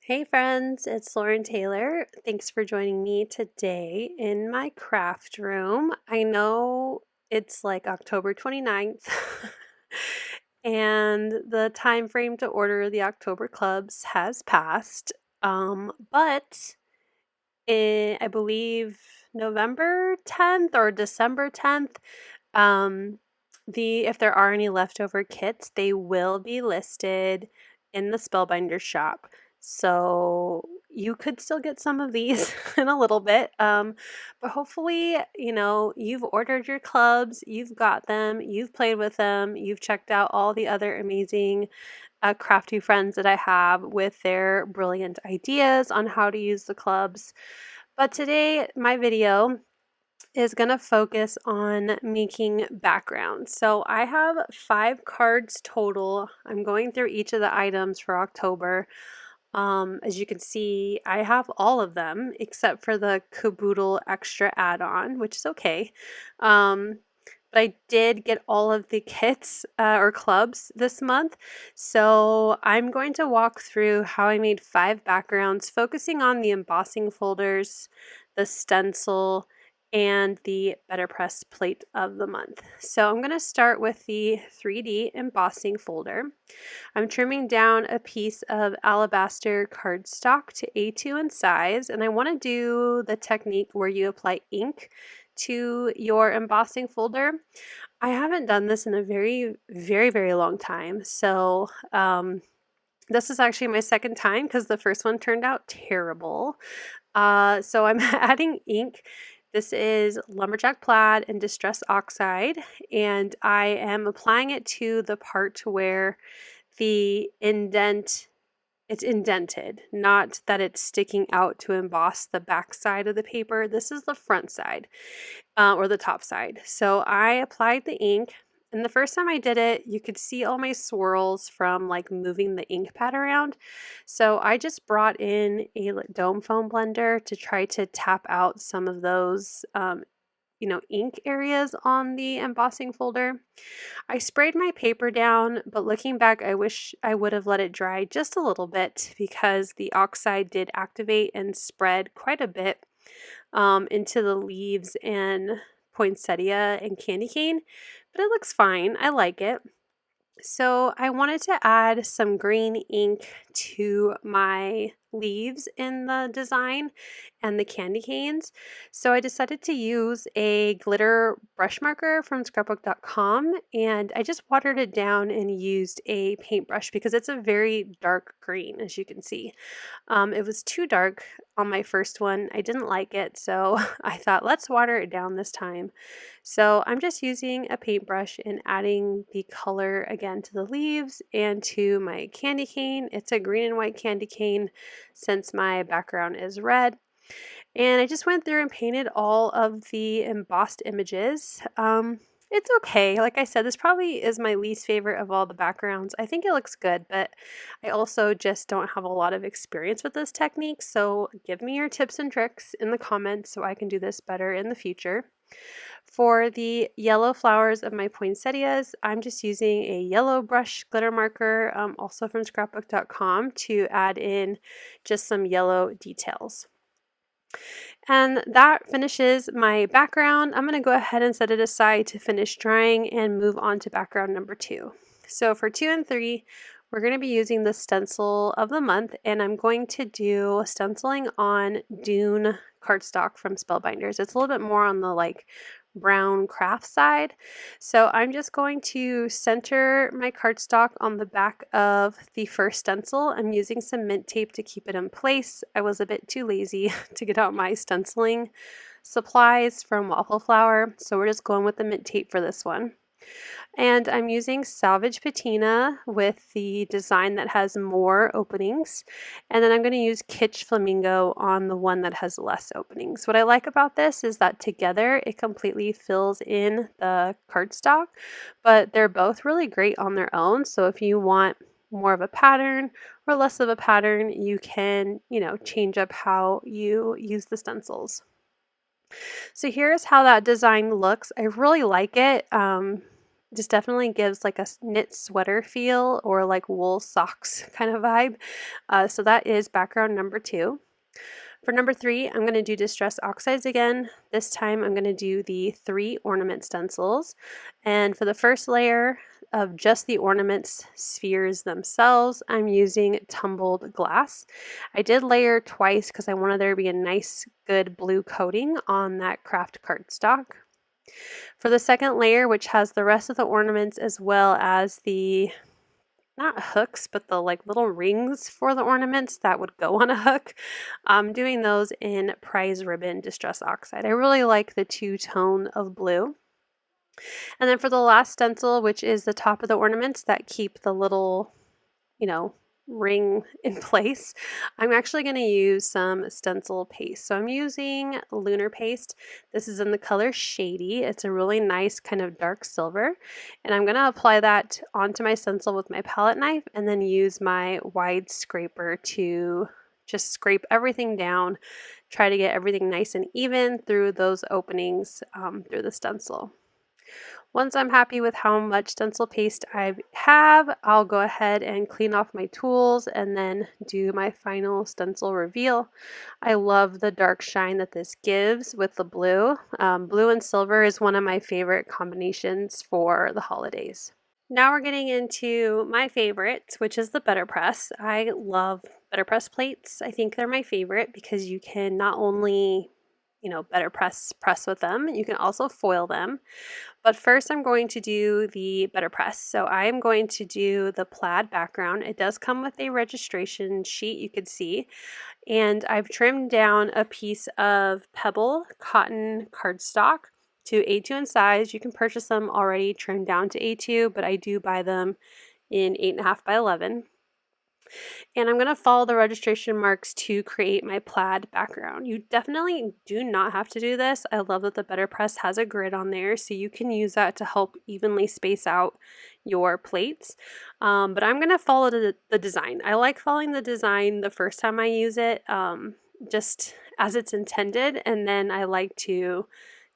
Hey friends, it's Lauren Taylor. Thanks for joining me today in my craft room. I know it's like October 29th and the time frame to order the October clubs has passed. But I believe November 10th or December 10th, um, if there are any leftover kits, they will be listed in the Spellbinders shop. So you could still get some of these in a little bit. But hopefully, you've ordered your clubs, you've got them, you've played with them, you've checked out all the other amazing crafty friends that I have with their brilliant ideas on how to use the clubs. But today, my video is going to focus on making backgrounds. So I have 5 cards total. I'm going through each of the items for October. As you can see, I have all of them except for the Caboodle extra add-on, which is okay. But I did get all of the kits or clubs this month. So I'm going to walk through how I made 5 backgrounds, focusing on the embossing folders, the stencil, and the BetterPress plate of the month. So I'm going to start with the 3D embossing folder. I'm trimming down a piece of alabaster cardstock to A2 in size, and I want to do the technique where you apply ink to your embossing folder. I haven't done this in a very, very, very long time. So this is actually my second time because the first one turned out terrible. So I'm adding ink. This is Lumberjack Plaid and Distress Oxide, and I am applying it to the part where it's indented, not that it's sticking out to emboss the back side of the paper. This is the front side or the top side. So I applied the ink, and the first time I did it, you could see all my swirls from like moving the ink pad around. So I just brought in a dome foam blender to try to tap out some of those ink areas on the embossing folder. I sprayed my paper down, but looking back, I wish I would have let it dry just a little bit because the oxide did activate and spread quite a bit into the leaves and poinsettia and candy cane, but it looks fine. I like it. So I wanted to add some green ink to my leaves in the design and the candy canes. So I decided to use a glitter brush marker from scrapbook.com, and I just watered it down and used a paintbrush because it's a very dark green, as you can see. It was too dark on my first one. I didn't like it, so I thought let's water it down this time. So I'm just using a paintbrush and adding the color again to the leaves and to my candy cane. It's a green and white candy cane since my background is red. And I just went through and painted all of the embossed images. It's okay. Like I said, this probably is my least favorite of all the backgrounds. I think it looks good, but I also just don't have a lot of experience with this technique. So give me your tips and tricks in the comments so I can do this better in the future. For the yellow flowers of my poinsettias, I'm just using a yellow brush glitter marker, also from scrapbook.com, to add in just some yellow details. And that finishes my background. I'm going to go ahead and set it aside to finish drying and move on to background number 2. So for 2 and 3, we're going to be using the stencil of the month, and I'm going to do stenciling on Dune cardstock from Spellbinders. It's a little bit more on the brown craft side. So I'm just going to center my cardstock on the back of the first stencil. I'm using some mint tape to keep it in place. I was a bit too lazy to get out my stenciling supplies from Waffle Flower, so we're just going with the mint tape for this one. And I'm using Salvage Patina with the design that has more openings. And then I'm going to use Kitsch Flamingo on the one that has less openings. What I like about this is that together it completely fills in the cardstock, but they're both really great on their own. So if you want more of a pattern or less of a pattern, you can, change up how you use the stencils. So here's how that design looks. I really like it. Just definitely gives like a knit sweater feel or like wool socks kind of vibe. So that is background number 2. For number 3, I'm going to do Distress Oxides again. This time I'm going to do the 3 ornament stencils. And for the first layer of just the ornaments spheres themselves, I'm using tumbled glass. I did layer twice because I wanted there to be a nice good blue coating on that craft cardstock. For the second layer, which has the rest of the ornaments as well as the not hooks, but the like little rings for the ornaments that would go on a hook. I'm doing those in Prize Ribbon Distress Oxide. I really like the two-tone of blue. And then for the last stencil, which is the top of the ornaments that keep the little, ring in place, I'm actually going to use some stencil paste. So I'm using Lunar Paste. This is in the color Shady. It's a really nice kind of dark silver. And I'm going to apply that onto my stencil with my palette knife and then use my wide scraper to just scrape everything down, try to get everything nice and even through those openings through the stencil. Once I'm happy with how much stencil paste I have, I'll go ahead and clean off my tools and then do my final stencil reveal. I love the dark shine that this gives with the blue. Blue and silver is one of my favorite combinations for the holidays. Now we're getting into my favorites, which is the BetterPress. I love BetterPress plates. I think they're my favorite because you can not only press with them, you can also foil them. But first I'm going to do the BetterPress. So I am going to do the plaid background. It does come with a registration sheet, you could see. And I've trimmed down a piece of pebble cotton cardstock to A2 in size. You can purchase them already trimmed down to A2, but I do buy them in 8.5 by 11. And I'm going to follow the registration marks to create my plaid background. You definitely do not have to do this. I love that the BetterPress has a grid on there, so you can use that to help evenly space out your plates. But I'm going to follow the design. I like following the design the first time I use it, just as it's intended, and then I like to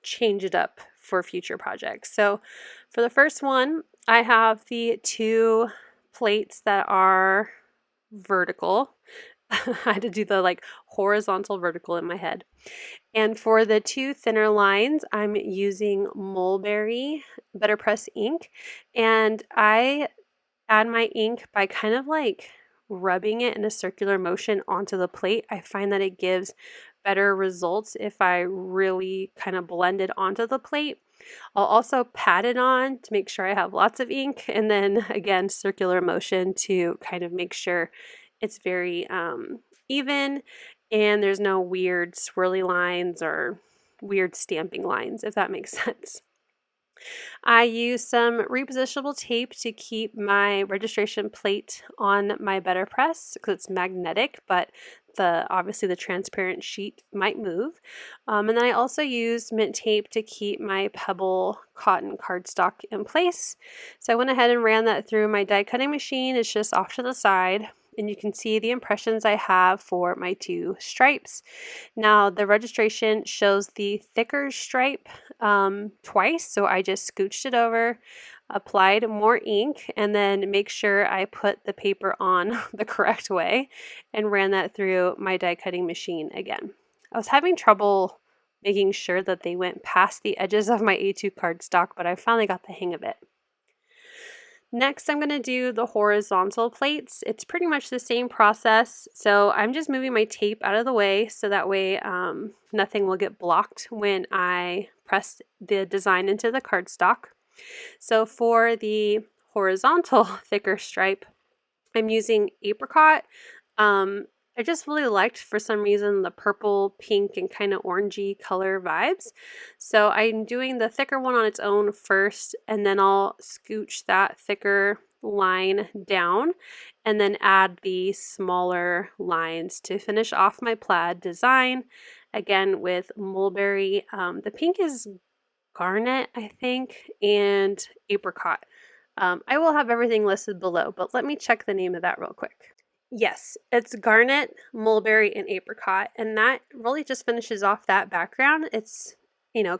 change it up for future projects. So for the first one, I have the 2 plates that are vertical. I had to do the like horizontal vertical in my head. And for the 2 thinner lines, I'm using Mulberry BetterPress ink. And I add my ink by kind of like rubbing it in a circular motion onto the plate. I find that it gives better results if I really kind of blend it onto the plate. I'll also pat it on to make sure I have lots of ink, and then again circular motion to kind of make sure it's very even and there's no weird swirly lines or weird stamping lines, if that makes sense. I use some repositionable tape to keep my registration plate on my BetterPress because it's magnetic, but obviously the transparent sheet might move. And then I also used mint tape to keep my pebble cotton cardstock in place. So I went ahead and ran that through my die cutting machine. It's just off to the side. And you can see the impressions I have for my 2 stripes. Now the registration shows the thicker stripe twice, so I just scooched it over, applied more ink, and then make sure I put the paper on the correct way and ran that through my die cutting machine again. I was having trouble making sure that they went past the edges of my A2 cardstock, but I finally got the hang of it. Next, I'm going to do the horizontal plates. It's pretty much the same process. So I'm just moving my tape out of the way so that way nothing will get blocked when I press the design into the cardstock. So for the horizontal thicker stripe, I'm using apricot. I just really liked, for some reason, the purple, pink, and kind of orangey color vibes. So I'm doing the thicker one on its own first, and then I'll scooch that thicker line down and then add the smaller lines to finish off my plaid design, again with mulberry. The pink is garnet, I think, and apricot. I will have everything listed below, but let me check the name of that real quick. Yes, it's garnet, mulberry, and apricot, and that really just finishes off that background. It's,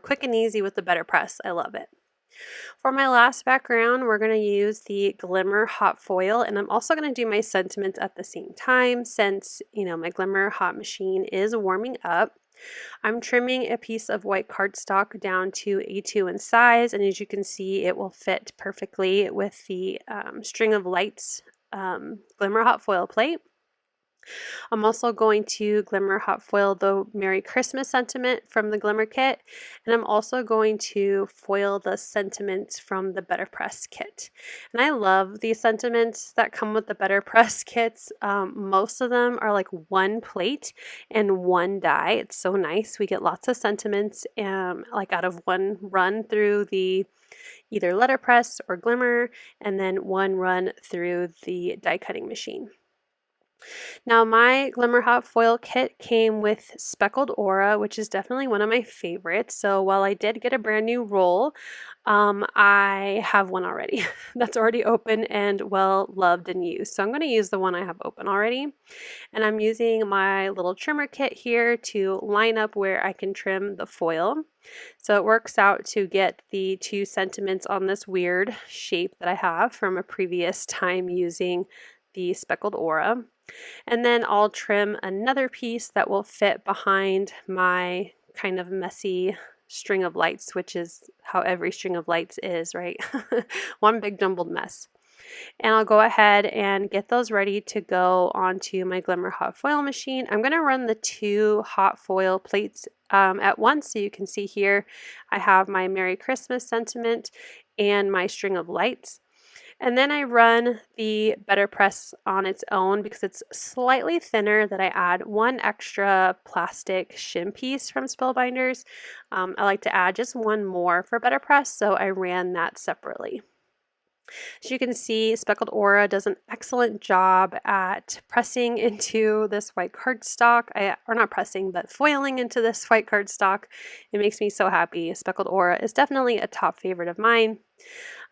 quick and easy with the BetterPress. I love it. For my last background, we're going to use the Glimmer hot foil, and I'm also going to do my sentiments at the same time since, my Glimmer hot machine is warming up. I'm trimming a piece of white cardstock down to A2 in size, and as you can see, it will fit perfectly with the String of Lights Glimmer hot foil plate. I'm also going to Glimmer hot foil the Merry Christmas sentiment from the Glimmer kit, and I'm also going to foil the sentiments from the BetterPress kit. And I love these sentiments that come with the BetterPress kits. Most of them are like one plate and one die. It's so nice. We get lots of sentiments like out of one run through the either letterpress or Glimmer, and then one run through the die cutting machine. Now, my Glimmer Hot Foil kit came with Speckled Aura, which is definitely one of my favorites. So while I did get a brand new roll, I have one already that's already open and well loved and used. So I'm going to use the one I have open already. And I'm using my little trimmer kit here to line up where I can trim the foil. So it works out to get the two sentiments on this weird shape that I have from a previous time using the Speckled Aura. And then I'll trim another piece that will fit behind my kind of messy string of lights, which is how every string of lights is, right? One big jumbled mess. And I'll go ahead and get those ready to go onto my Glimmer hot foil machine. I'm going to run the two hot foil plates at once. So you can see here I have my Merry Christmas sentiment and my string of lights. And then I run the BetterPress on its own because it's slightly thinner, that I add one extra plastic shim piece from Spellbinders. I like to add just one more for BetterPress, so I ran that separately. As you can see, Speckled Aura does an excellent job at pressing into this white cardstock, or not pressing, but foiling into this white cardstock. It makes me so happy. Speckled Aura is definitely a top favorite of mine.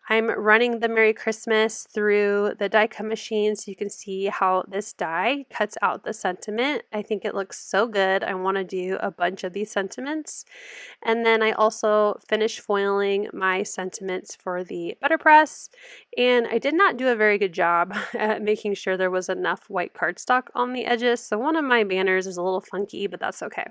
I'm running the Merry Christmas through the die cut machine so you can see how this die cuts out the sentiment. I think it looks so good. I want to do a bunch of these sentiments. And then I also finished foiling my sentiments for the BetterPress, and I did not do a very good job at making sure there was enough white cardstock on the edges. So one of my banners is a little funky, but that's okay.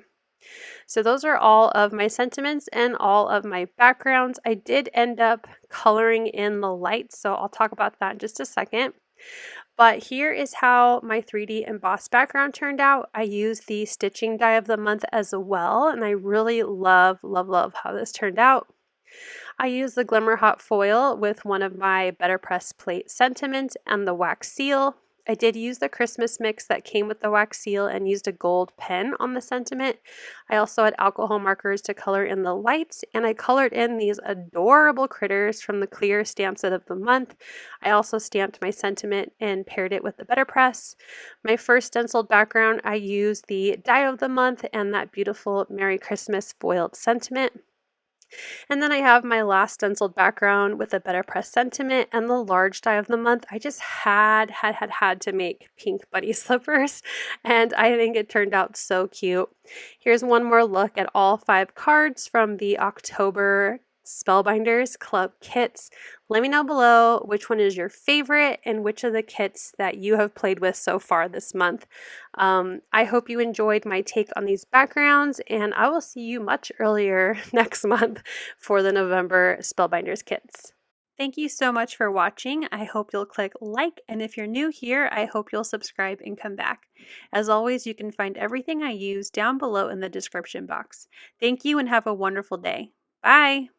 So those are all of my sentiments and all of my backgrounds. I did end up coloring in the lights, so I'll talk about that in just a second. But here is how my 3D embossed background turned out. I used the stitching die of the month as well, and I really love how this turned out. I used the Glimmer hot foil with one of my BetterPress plate sentiments and the wax seal. I did use the Christmas mix that came with the wax seal and used a gold pen on the sentiment. I also had alcohol markers to color in the lights, and I colored in these adorable critters from the clear stamp set of the month. I also stamped my sentiment and paired it with the BetterPress. My first stenciled background, I used the die of the month and that beautiful Merry Christmas foiled sentiment. And then I have my last stenciled background with a BetterPress sentiment and the large die of the month. I just had to make pink bunny slippers, and I think it turned out so cute. Here's one more look at all 5 cards from the October Spellbinders Club kits. Let me know below which one is your favorite and which of the kits that you have played with so far this month. I hope you enjoyed my take on these backgrounds, and I will see you much earlier next month for the November Spellbinders kits. Thank you so much for watching. I hope you'll click like, and if you're new here, I hope you'll subscribe and come back. As always, you can find everything I use down below in the description box. Thank you and have a wonderful day. Bye!